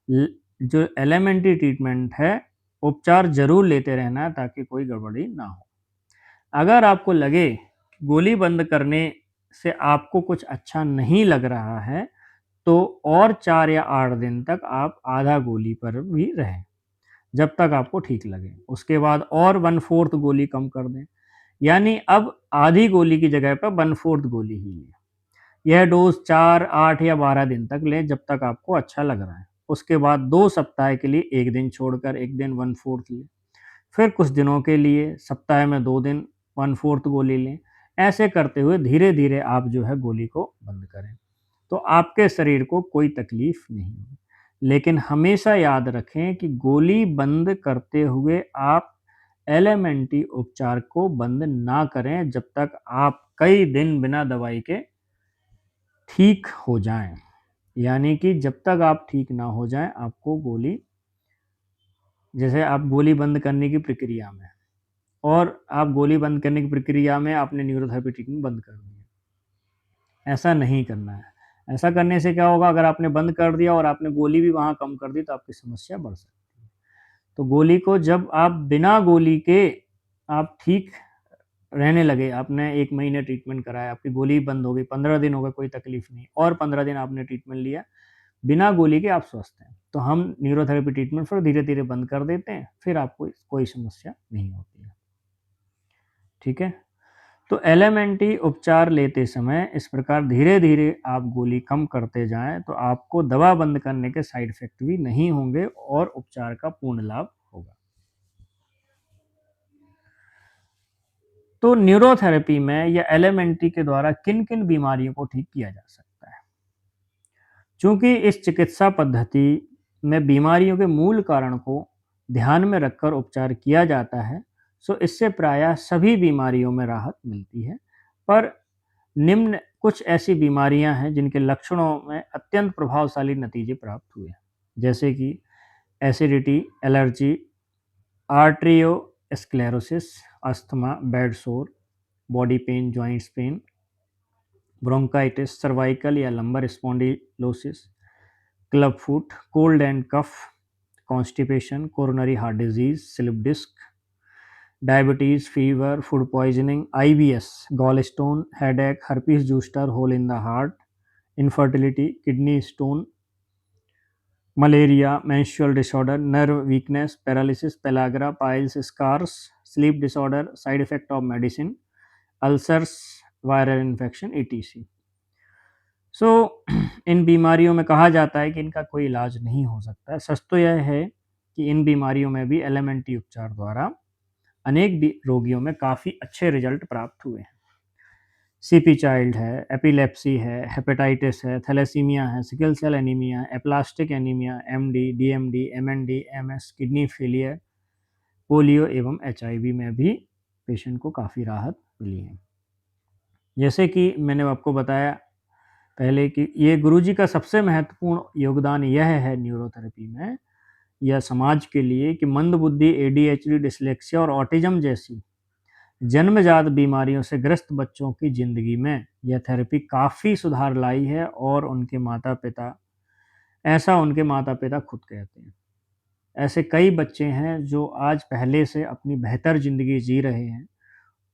ल जो एलिमेंट्री ट्रीटमेंट है, उपचार ज़रूर लेते रहना है ताकि कोई गड़बड़ी ना हो। अगर आपको लगे कि गोली बंद करने से आपको कुछ अच्छा नहीं लग रहा है, तो और 4 या 8 दिन तक आप आधा गोली पर भी रहें, जब तक आपको ठीक लगे। उसके बाद और 1/4 गोली कम कर दें, यानी अब आधी गोली की जगह पर 1/4 गोली ही लें। यह डोज़ 4, 8 या 12 दिन तक लें जब तक आपको अच्छा लग रहा है। उसके बाद 2 सप्ताह के लिए 1 दिन छोड़कर 1 दिन 1/4 लें। फिर कुछ दिनों के लिए सप्ताह में 2 दिन 1/4 गोली लें। ऐसे करते हुए धीरे-धीरे आप जो है गोली को बंद करें। तो आपके शरीर को कोई तकलीफ नहीं होगी। लेकिन हमेशा याद रखें कि गोली बंद करते हुए आप एलिमेंट्री उपचार को बंद ना करें जब तक आप कई दिन बिना दवाई के ठीक हो जाएँ। यानी कि जब तक आप ठीक ना हो जाएँ, आपको गोली जैसे आप गोली बंद करने की प्रक्रिया में हैं और आप गोली बंद करने की प्रक्रिया में आपने न्यूरोथेरेपी ट्रीटमेंट बंद कर दी है। ऐसा नहीं करना है। ऐसा करने से क्या होगा, अगर आपने बंद कर दिया और आपने गोली भी वहाँ कम कर दी तो आपकी समस्या बढ़ सकती है। तो गोली को जब आप बिना गोली के आप ठीक रहने लगे, आपने 1 महीने ट्रीटमेंट कराया, आपकी गोली बंद हो गई, 15 दिन हो गए कोई तकलीफ नहीं और 15 दिन आपने ट्रीटमेंट लिया, बिना गोली के आप स्वस्थ हैं। तो हम न्यूरोथेरेपी ट्रीटमेंट फिर धीरे-धीरे बंद कर देते हैं, फिर आपको कोई समस्या नहीं होती है। ठीक है? तो एलिमेंट्री उपचार लेते समय इस प्रकार धीरे-धीरे आप गोली कम करते जाएँ, तो आपको दवा बंद करने के साइड इफ़ेक्ट भी नहीं होंगे और उपचार का पूर्ण लाभ होगा। तो न्यूरोथेरेपी में या एलिमेंट्री के द्वारा किन-किन बीमारियों को ठीक किया जा सकता है? चूँकि इस चिकित्सा पद्धति में बीमारियों के मूल कारण को ध्यान में रखकर उपचार किया जाता है, सो इससे प्रायः सभी बीमारियों में राहत मिलती है। पर निम्न कुछ ऐसी बीमारियां हैं जिनके लक्षणों में अत्यंत प्रभावशाली नतीजे प्राप्त हुए हैं, जैसे कि acidity, allergy, arteriosclerosis, asthma, bed sore, body pain, joints pain, bronchitis, cervical या lumbar spondylosis, club foot, cold and cough, constipation, coronary heart disease, slip disc, diabetes, fever, food poisoning, IBS, gallstone, headache, herpes zoster, hole in the heart, infertility, kidney stone, malaria, menstrual disorder, nerve weakness, paralysis, pellagra, piles, scars, sleep disorder, side effect of medicine, ulcers, viral infection, etc. सो इन बीमारियों में कहा जाता है कि इनका कोई इलाज नहीं हो सकता है। सच तो यह है कि इन बीमारियों में भी एलिमेंट्री उपचार द्वारा अनेक रोगियों में काफ़ी अच्छे रिजल्ट प्राप्त हुए हैं। सीपी चाइल्ड है, एपिलेप्सी है, हेपेटाइटिस है, थैलेसीमिया है, sickle cell anaemia, aplastic anaemia, MD, DMD, MND, MS, kidney failure, polio एवं एचआईवी में भी पेशेंट को काफ़ी राहत मिली है। जैसे कि मैंने आपको बताया पहले कि ये गुरुजी का सबसे महत्वपूर्ण योगदान यह है न्यूरोथेरेपी में या समाज के लिए कि मंदबुद्धि, एडीएचडी, डिसलेक्सिया और ऑटिज्म जैसी जन्मजात बीमारियों से ग्रस्त बच्चों की ज़िंदगी में यह थेरेपी काफ़ी सुधार लाई है और उनके माता-पिता खुद कहते हैं। ऐसे कई बच्चे हैं जो आज पहले से अपनी बेहतर ज़िंदगी जी रहे हैं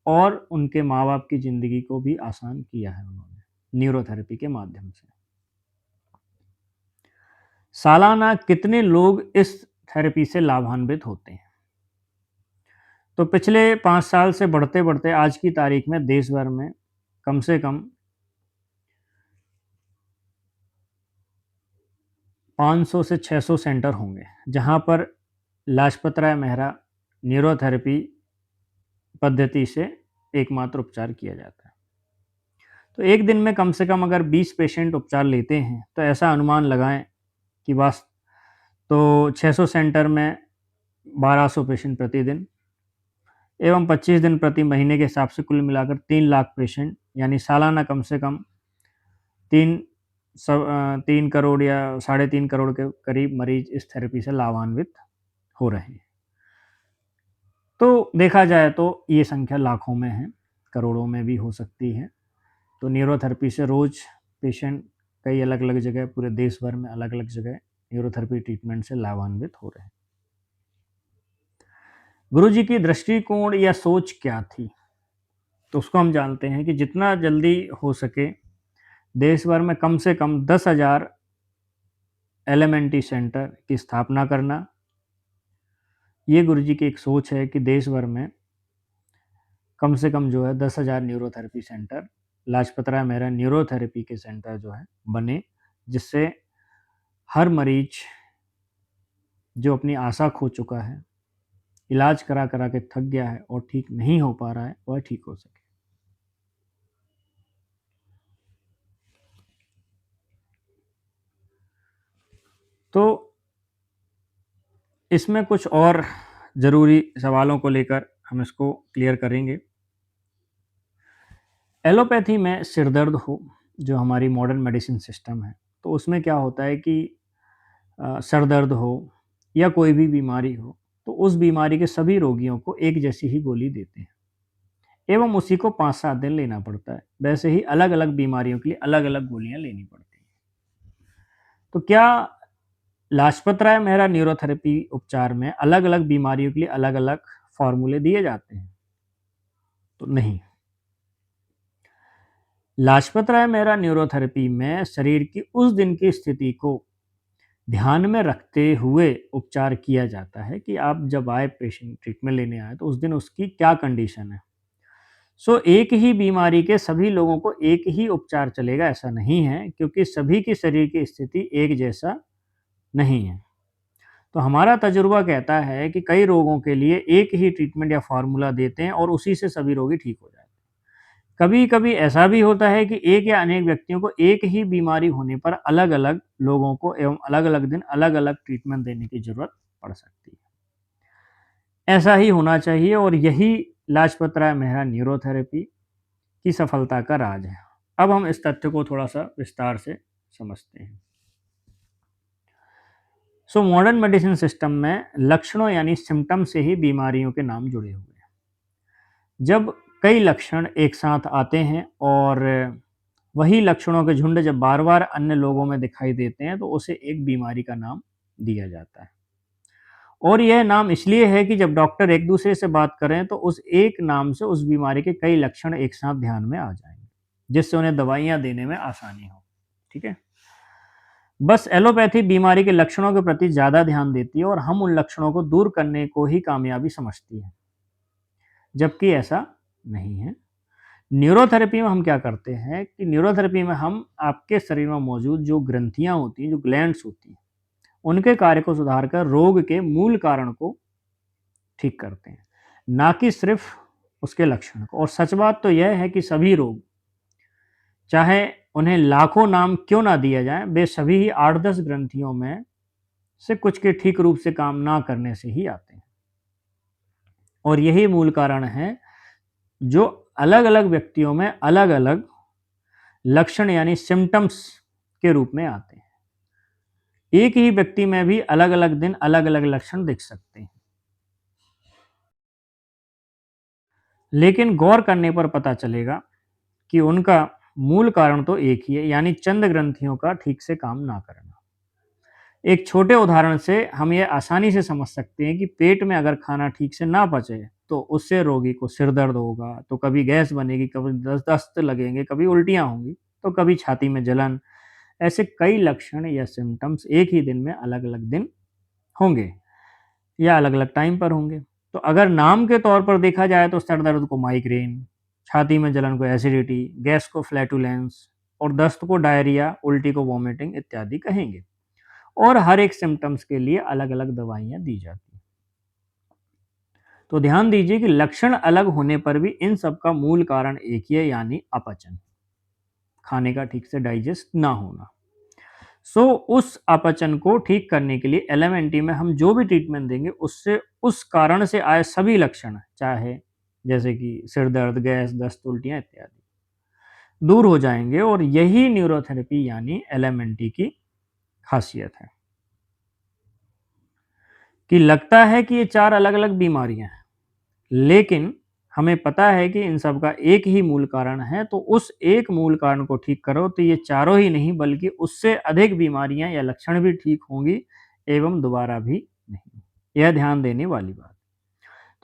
और उनके माँ-बाप की ज़िंदगी को भी आसान किया है उन्होंने न्यूरोथेरेपी के माध्यम से। सालाना कितने लोग इस थेरेपी से लाभान्वित होते हैं? तो पिछले 5 साल से बढ़ते-बढ़ते आज की तारीख में देश भर में कम से कम 500 से 600 सेंटर होंगे, जहाँ पर लाजपत राय मेहरा न्यूरोथेरेपी पद्धति से एकमात्र उपचार किया जाता है। तो एक दिन में कम से कम अगर 20 पेशेंट उपचार लेते हैं, तो ऐसा अनुमान लगाएँ कि बस तो 600 सेंटर में 1200 पेशेंट प्रतिदिन एवं 25 दिन प्रति महीने के हिसाब से कुल मिलाकर 3 लाख पेशेंट यानी सालाना कम से कम 3 करोड़ या 3.5 करोड़ के करीब मरीज इस थेरेपी से लाभान्वित हो रहे हैं। तो देखा जाए तो ये संख्या लाखों में है, करोड़ों में भी हो सकती है। तो न्यूरोथेरेपी से रोज़ पेशेंट कई अलग-अलग जगह पूरे देश भर में अलग-अलग जगह न्यूरोथेरेपी ट्रीटमेंट से लाभान्वित हो रहे हैं। गुरुजी की दृष्टिकोण या सोच क्या थी? तो उसको हम जानते हैं कि जितना जल्दी हो सके देश भर में कम से कम 10,000 एलिमेंट्री सेंटर की स्थापना करना। ये गुरुजी की एक सोच है कि देश भर में कम से कम जो है 10,000 neurotherapy centre, Lajpat Rai Mehra neurotherapy के सेंटर जो है बने, जिससे हर मरीज जो अपनी आशा खो चुका है, इलाज करा-करा के थक गया है और ठीक नहीं हो पा रहा है, वह ठीक हो सके। तो इसमें कुछ और ज़रूरी सवालों को लेकर हम इसको क्लियर करेंगे। एलोपैथी में सिर दर्द हो, जो हमारी मॉडर्न मेडिसिन सिस्टम है, तो उसमें क्या होता है कि सर दर्द हो या कोई भी बीमारी हो, तो उस बीमारी के सभी रोगियों को एक जैसी ही गोली देते हैं एवं उसी को 5-7 दिन लेना पड़ता है। वैसे ही अलग-अलग बीमारियों के लिए अलग-अलग गोलियाँ लेनी पड़ती हैं। तो क्या लाजपत राय मेहरा न्यूरोथेरेपी उपचार में अलग-अलग बीमारियों के लिए अलग-अलग फ़ॉर्मूले दिए जाते हैं? तो नहीं। लाजपत राय मेहरा न्यूरोथेरेपी में शरीर की उस दिन की स्थिति को ध्यान में रखते हुए उपचार किया जाता है कि आप जब आए पेशेंट ट्रीटमेंट लेने आए तो उस दिन उसकी क्या कंडीशन है। एक ही बीमारी के सभी लोगों को एक ही उपचार चलेगा ऐसा नहीं है, क्योंकि सभी की शरीर की स्थिति एक जैसा नहीं है। तो हमारा तजुर्बा कहता है कि कई रोगों के लिए एक ही ट्रीटमेंट या फ़ॉर्मूला देते हैं और उसी से सभी रोगी ठीक हो जाते हैं। कभी-कभी ऐसा भी होता है कि एक या अनेक व्यक्तियों को एक ही बीमारी होने पर अलग-अलग लोगों को एवं अलग-अलग दिन अलग-अलग ट्रीटमेंट देने की ज़रूरत पड़ सकती है। ऐसा ही होना चाहिए और यही लाजपत राय मेहरा न्यूरोथेरेपी की सफलता का राज है। अब हम इस तथ्य को थोड़ा-सा विस्तार से समझते हैं। मॉडर्न मेडिसिन सिस्टम में लक्षणों यानी सिम्पटम से ही बीमारियों के नाम जुड़े हुए हैं। जब कई लक्षण एक साथ आते हैं और वही लक्षणों के झुंड जब बार-बार अन्य लोगों में दिखाई देते हैं, तो उसे एक बीमारी का नाम दिया जाता है। और यह नाम इसलिए है कि जब डॉक्टर एक दूसरे से बात करें तो उस एक नाम से उस बीमारी के कई लक्षण एक साथ ध्यान में आ जाएंगे, जिससे उन्हें दवाइयाँ देने में आसानी हो। ठीक है? बस एलोपैथी बीमारी के लक्षणों के प्रति ज़्यादा ध्यान देती है और हम उन लक्षणों को दूर करने को ही कामयाबी समझती है, जबकि ऐसा नहीं है। न्यूरोथेरेपी में हम क्या करते हैं कि न्यूरोथेरेपी में हम आपके शरीर में मौजूद जो ग्रंथियाँ होती हैं, जो ग्लैंड्स होती हैं, उनके कार्य को सुधार कर रोग के मूल कारण को ठीक करते हैं, ना कि सिर्फ उसके लक्षण को। और सच बात तो यह है कि सभी रोग, चाहे उन्हें लाखों नाम क्यों ना दिया जाए, वे सभी ही 8-10 ग्रंथियों में से कुछ के ठीक रूप से काम ना करने से ही आते हैं। और यही मूल कारण है जो अलग-अलग व्यक्तियों में अलग-अलग लक्षण यानी सिम्पटम्स के रूप में आते हैं। एक ही व्यक्ति में भी अलग-अलग दिन अलग-अलग लक्षण दिख सकते हैं। लेकिन गौर करने पर पता चलेगा कि उनका मूल कारण तो एक ही है, यानी चंद ग्रंथियों का ठीक से काम ना करना। एक छोटे उदाहरण से हम ये आसानी से समझ सकते हैं कि पेट में अगर खाना ठीक से ना पचे, तो उससे रोगी को सिर दर्द होगा, तो कभी गैस बनेगी, कभी दस्त लगेंगे, कभी उल्टियाँ होंगी, तो कभी छाती में जलन। ऐसे कई लक्षण या सिम्पटम्स एक ही दिन में अलग-अलग दिन होंगे या अलग-अलग टाइम पर होंगे। तो अगर नाम के तौर पर देखा जाए तो सर दर्द को माइग्रेन, छाती में जलन को एसिडिटी, गैस को फ्लैटुलेंस और दस्त को डायरिया, उल्टी को वॉमिटिंग इत्यादि कहेंगे। और हर एक सिम्पटम्स के लिए अलग-अलग दवाइयाँ दी जाती हैं। तो ध्यान दीजिए कि लक्षण अलग होने पर भी इन सब का मूल कारण एक ही है, यानी अपचन, खाने का ठीक से डाइजेस्ट ना होना। उस अपचन को ठीक करने के लिए एलएमएनटी में हम जो भी ट्रीटमेंट देंगे उससे उस कारण से आए सभी लक्षण, चाहे जैसे कि सिर दर्द, गैस, दस्त, उल्टियाँ इत्यादि, दूर हो जाएंगे। और यही न्यूरोथेरेपी यानी एलएमएनटी की खासियत है कि लगता है कि ये 4 अलग-अलग बीमारियां हैं, लेकिन हमें पता है कि इन सब का एक ही मूल कारण है। तो उस एक मूल कारण को ठीक करो तो ये चारों ही नहीं बल्कि उससे अधिक बीमारियां या लक्षण भी ठीक होंगी एवं दोबारा भी नहीं। यह ध्यान देने वाली बात।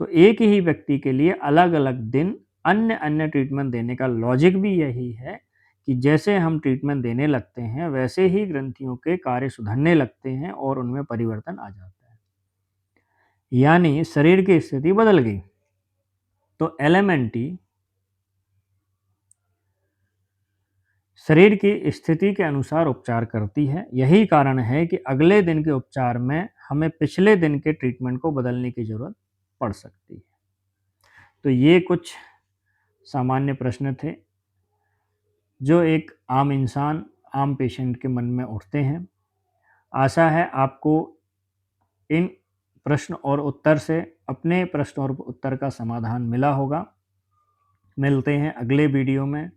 तो एक ही व्यक्ति के लिए अलग-अलग दिन अन्य-अन्य ट्रीटमेंट देने का लॉजिक भी यही है कि जैसे हम ट्रीटमेंट देने लगते हैं, वैसे ही ग्रंथियों के कार्य सुधरने लगते हैं और उनमें परिवर्तन आ जाता है। यानी शरीर की स्थिति बदल गई तो एलएमएनटी शरीर की स्थिति के अनुसार उपचार करती है। यही कारण है कि अगले दिन के उपचार में हमें पिछले दिन के ट्रीटमेंट को बदलने की ज़रूरत पड़ सकती है। तो ये कुछ सामान्य प्रश्न थे जो एक आम इंसान, आम पेशेंट के मन में उठते हैं। आशा है आपको इन प्रश्न और उत्तर से अपने प्रश्न और उत्तर का समाधान मिला होगा। मिलते हैं अगले वीडियो में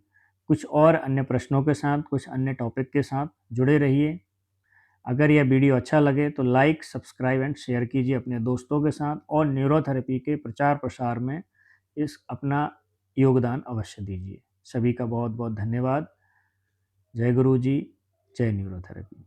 कुछ और अन्य प्रश्नों के साथ, कुछ अन्य टॉपिक के साथ। जुड़े रहिए। अगर यह वीडियो अच्छा लगे तो लाइक, सब्सक्राइब एंड शेयर कीजिए अपने दोस्तों के साथ और न्यूरोथेरेपी के प्रचार प्रसार में इस अपना योगदान अवश्य दीजिए। सभी का बहुत बहुत धन्यवाद। जय गुरु जी, जय न्यूरोथेरेपी।